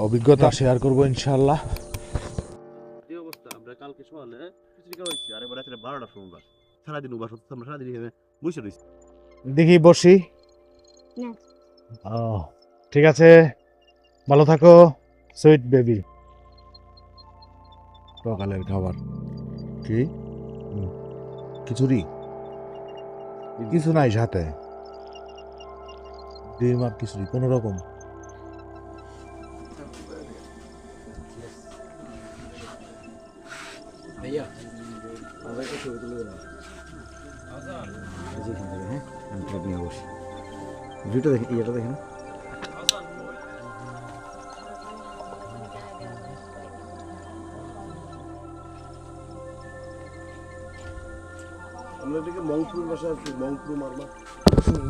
অভিজ্ঞতা শেয়ার করব ইনশাআল্লাহ। এই অবস্থা আমরা কালকে সকালে পত্রিকা হয়েছি আর এবার রাত্রে 12টার সময় সারাদিন উবাস হচ্ছে, আমরা সারাদিন এখানে বসে রয়েছি। দেখি বসি। ঠিক আছে, ভালো থাকো সুইট বেবি। সকালের খাবার কি? খিচুড়ি, কিছু নাই সাথে, ডিম আর খিচুড়ি কোনো রকম। ভাইয়া আমাদের একটা ছবি তুলে দিলাম যেখান থেকে। হ্যাঁ আমি ট্রাক নিয়ে বসি, ভিডিওটা দেখেন, ইয়েটা দেখেন।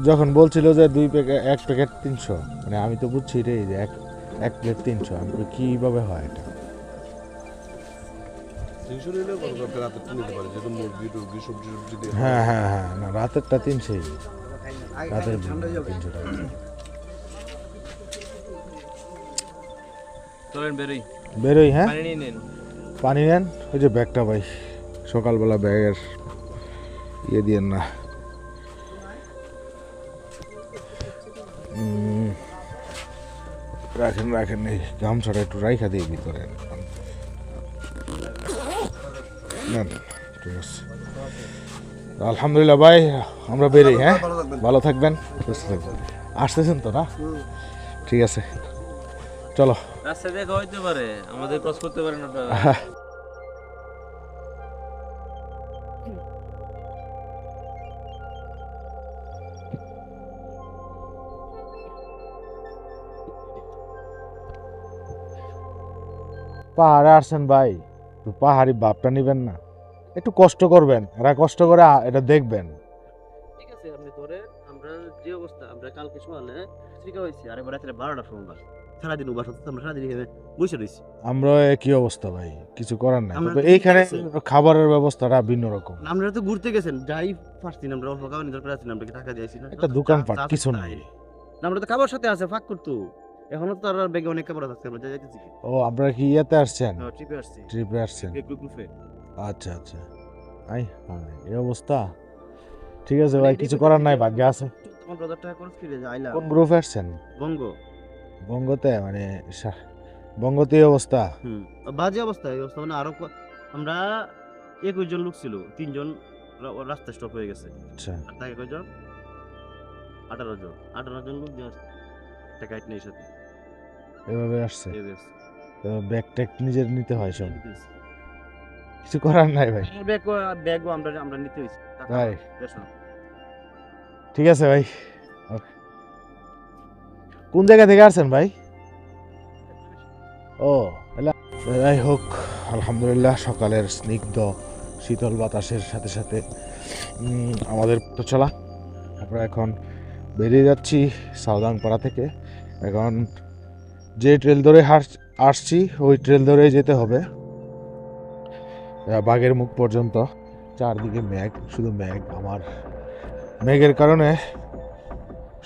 যখন বলছিল যে 2 প্যাকেট 1 প্যাকেট 300, মানে আমি তো বুঝছি রে যে এক প্লেট 300, আমি বলি কিভাবে হয় এটা? হ্যাঁ হ্যাঁ হ্যাঁ, না রাতেরটা 300, রাতের 300 টাকা। চলেন বেরোই। হ্যাঁ পানি নিয়ে নেন। পানি নেন। ওই যে ব্যাগটা ভাই, সকালবেলা ব্যাগের ইয়ে দিয়েন না। রাখেন এই গামছাটা একটু রাইখা দিয়ে ভিতরে নেন। ঠিক আছে, আলহামদুলিল্লাহ ভাই, আমরা বেরোই। হ্যাঁ ভালো থাকবেন, সুস্থ থাকবেন। আসতেছেন তো না? ঠিক আছে চলো। রাস্তায় দেখা হইতে পারে, আমাদের ক্রস করতে পারেন আপনারা। পাহাড়ে আসছেন ভাই, একটু পাহাড়ি ভাবটা নিবেন না, একটু কষ্ট করবেন। এরা কষ্ট করে এটা দেখবেন। ঠিক আছে আপনি ধরেন, আমরা যে অবস্থা আমরা কালকে সকালে পত্রিকা হয়েছি আর এবার রাত্রে 12টার সময় সারাদিন উবাস হচ্ছে, আমরা সারাদিন এখানে বসে রয়েছি। আমরা একই অবস্থা ভাই, কিছু করার নাই। আমরা তবে তো এইখানে ঠিক আছে। খাবারের ব্যবস্থাটা ভিন্ন রকম। আপনারা তো ঘুরতে গেছেন, যাই পারছি না, আমরা অল্প খাবার নিতে পারছি না, আমরা কি টাকা দিয়েছি না? একটা দোকানপাট কিছু নাই। না, আমরা তো খাবার সাথে আছে ফাঁক করতো, এখনো তো আর ব্যাগে অনেক খাবার আছে, আমরা যাইতেছি। ও আপনারা কি ইয়েতে আসছেন? ট্রিপে আসছি, ট্রিপে আসছেন? গ্রুপে। আচ্ছা আচ্ছা, এই অবস্থা। ঠিক আছে ভাই, কিছু করার নাই, ভাগ্যে আছে। 15,000 টাকা খরচ করে আইলাম। কোন গ্রুপে আসছেন? বঙ্গ। বঙ্গতে, মানে বঙ্গতে এই অবস্থা। বাজে অবস্থা, এই অবস্থা মানে আরো আমরা 21 জন লোক ছিল, 3 জন রাস্তায় স্টপ হয়ে গেছে। আচ্ছা, আর তাকে কয়জন? 18 জন লোক জাস্ট একটা গাইড নেই সাথে, এভাবে আসছে। এই ব্যাস। তো ব্যাগ ট্যাগ নিজের নিতে হয় সব, কিছু করার নাই ভাই। ব্যাগও আমরা নিতে হইছে ভাই। বেশ না। ঠিক আছে ভাই। কোন জায়গা থেকে আসছেন ভাই? ও যাই হোক, আলহামদুলিল্লাহ সকালের স্নিগ্ধ শীতল বাতাসের সাথে সাথে আমাদের তো চলা। আমরা এখন বেরিয়ে যাচ্ছি সাউদাংপাড়া থেকে। এখন যে ট্রেল ধরে আসছি ওই ট্রেল ধরে যেতে হবে বাগের মুখ পর্যন্ত। চারদিকে মেঘ, শুধু মেঘ। আমার মেঘের কারণে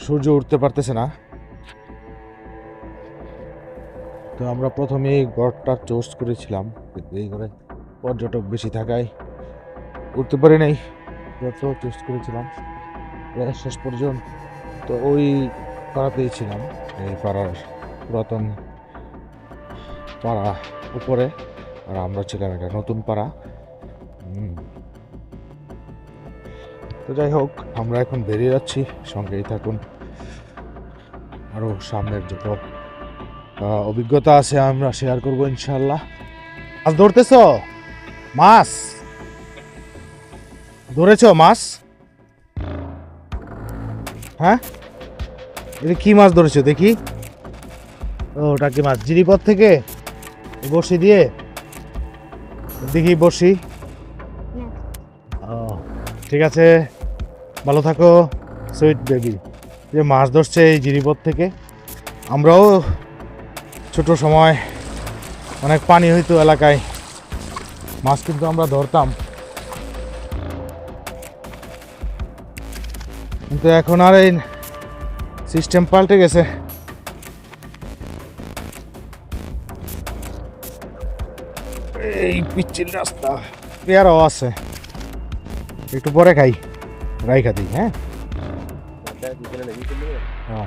সূর্য উঠতে পারতেছে না। তো আমরা প্রথমে এই গড়টা চুজ করেছিলাম, এই করে পর্যটক বেশি থাকায় উঠতে পারি নাই। চুজ করেছিলাম শেষ পর্যন্ত তো ওই পাড়াতেই ছিলাম, এই পাড়ার পুরাতন পাড়া উপরে, আর আমরা ছিলাম এটা নতুন পাড়া। তো যাই হোক, আমরা এখন বেরিয়ে যাচ্ছি, সঙ্গেই থাকুন। আরও সামনের যত অভিজ্ঞতা আছে আমরা শেয়ার করবো ইনশাল্লাহ। মাছ ধরতেছ? মাছ ধরেছ? মাছ? হ্যাঁ, এটা কি মাছ ধরেছো দেখি? ও ওটা কি মাছ? জিরিপথ থেকে বড়শি দিয়ে? দেখি বড়শি। ও ঠিক আছে, ভালো থাকো সুইট বেবি। যে মাছ ধরছে এই জিরিপথ থেকে। আমরাও ছোট সময় অনেক পানি হইতো এলাকায়, মাছ কিন্তু আমরা ধরতাম, কিন্তু এখন আর এই সিস্টেম পাল্টে গেছে। এই পিচ্ছিল রাস্তা, পেয়ারাও আছে, একটু পরে খাই, রাইখা দিই। হ্যাঁ হ্যাঁ,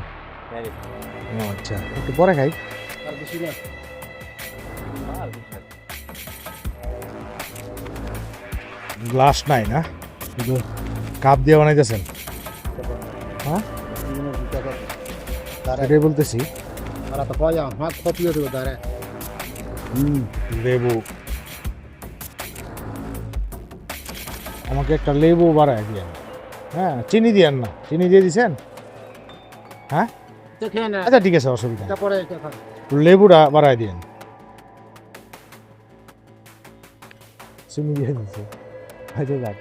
ও আচ্ছা, একটু পরে খাই। গ্লাস নাই না, শুধু কাপ দিয়ে বানাইতেছেন? হ্যাঁ এটাই বলতেছি। লেবু, আমাকে একটা লেবু বাড়ায় দিয়েন। হ্যাঁ, চিনি দিয়েন না, চিনি দিয়ে দিছেন? হ্যাঁ আচ্ছা ঠিক আছে, অসুবিধা নেই। লেবুটা বাড়ায় দিয়েন। চিনি দিয়ে দিচ্ছে, আচ্ছা যাক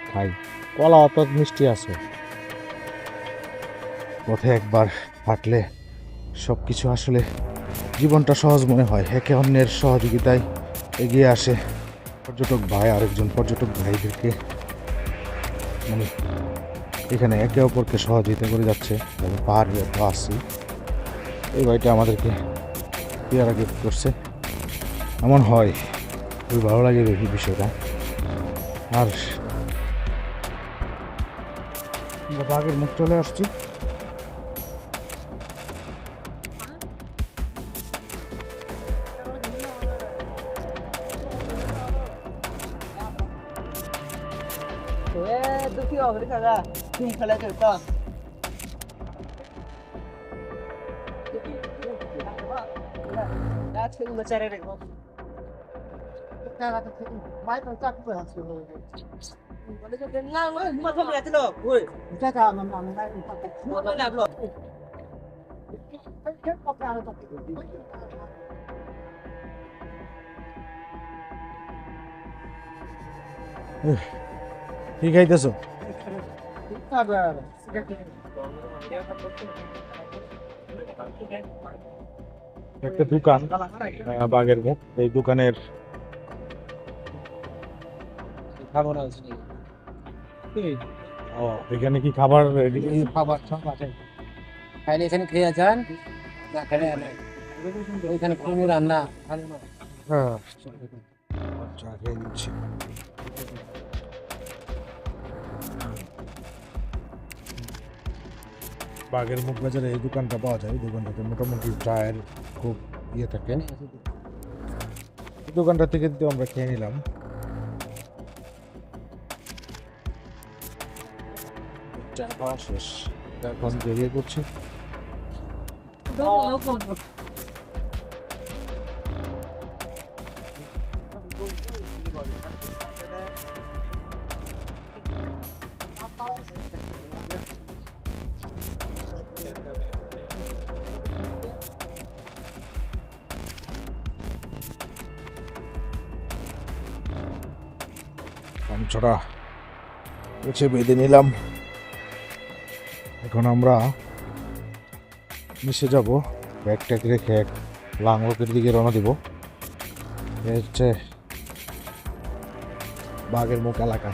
খাই। কলা অত মিষ্টি আছে। পথে একবার হাঁটলে সব কিছু আসলে জীবনটা সহজ মনে হয়। একে অন্যের সহযোগিতায় এগিয়ে আসে পর্যটক ভাই আরেকজন পর্যটক ভাইদেরকে, মানে এখানে একে অপরকে সহযোগিতা করে যাচ্ছে। আমি পাহাড়ে আসছি, এই ভাইটা আমাদেরকে পেয়ারা গিফট করছে। এমন হয়, খুবই ভালো লাগে দেখি বিষয়টা। আর আমরা বাঘের মুখ চলে আসছি। কি খাইতেছো? একটা দোকান, বাঘের মুখ। এই দোকানের ও, এখানে কি খাবার রেডি? খাবার সব আছে, খাইলে এখানে খেয়ে যান, না খেলে ওইখানে কোনো রান্না খালি না। হ্যাঁ আচ্ছা, খেয়ে দিচ্ছি। বাঘের মুখ বাজারে এই দোকানটা পাওয়া যায়। এই দোকানটাতে মোটামুটি চায়ের খুব ইয়ে থাকে। এই দোকানটা থেকে তো আমরা খেয়ে নিলাম। চা খাওয়া শেষ, এখন বেরিয়ে পড়ছি। গামছাটা গুছিয়ে বেঁধে নিলাম। এখন আমরা মিশে যাব, ব্যাগ ট্যাগ রেখে লাংলকের দিকে রওনা দিব। এই হচ্ছে বাঘের মুখ এলাকা।